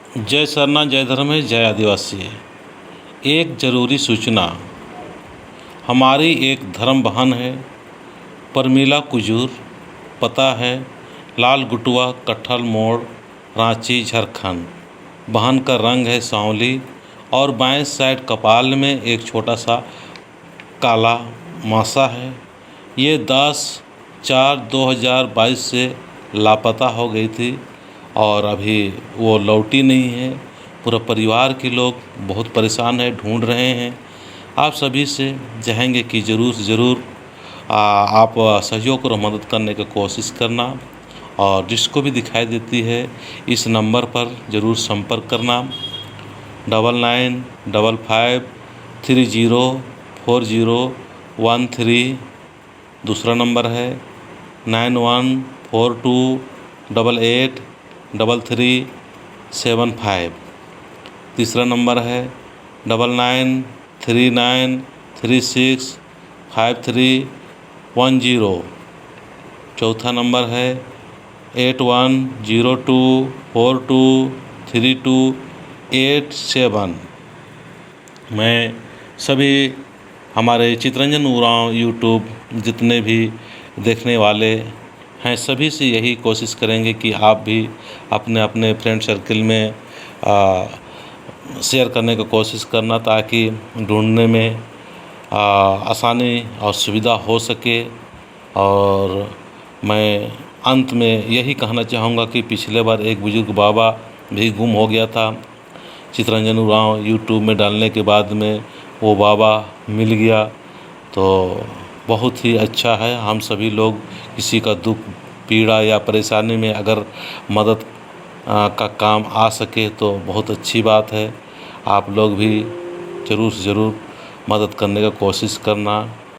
जय सरना जय धर्म है जय आदिवासी है। एक ज़रूरी सूचना। हमारी एक धर्म बहन है परमिला कुजूर, पता है लाल गुटुआ कट्ठल मोड़, रांची झारखंड। बहन का रंग है सांवली और बाएं साइड कपाल में एक छोटा सा काला मासा है। ये 10/4/2022 से लापता हो गई थी और अभी वो लौटी नहीं है। पूरा परिवार के लोग बहुत परेशान है, ढूंढ रहे हैं। आप सभी से चाहेंगे कि ज़रूर से ज़रूर आप सहयोग और मदद करने की कोशिश करना, और जिसको भी दिखाई देती है इस नंबर पर ज़रूर संपर्क करना। 9955304013। दूसरा नंबर है 9142883375। तीसरा नंबर है 9939365310। चौथा नंबर है 8102423287। मैं सभी हमारे चितरंजन उरांव यूट्यूब जितने भी देखने वाले हैं सभी से यही कोशिश करेंगे कि आप भी अपने अपने फ्रेंड सर्किल में शेयर करने की कोशिश करना, ताकि ढूंढने में आसानी और सुविधा हो सके। और मैं अंत में यही कहना चाहूँगा कि पिछले बार एक बुजुर्ग बाबा भी गुम हो गया था। चितरंजन उरांव यूट्यूब में डालने के बाद में वो बाबा मिल गया, तो बहुत ही अच्छा है। हम सभी लोग किसी का दुख पीड़ा या परेशानी में अगर मदद का काम आ सके तो बहुत अच्छी बात है। आप लोग भी ज़रूर से ज़रूर मदद करने का कोशिश करना।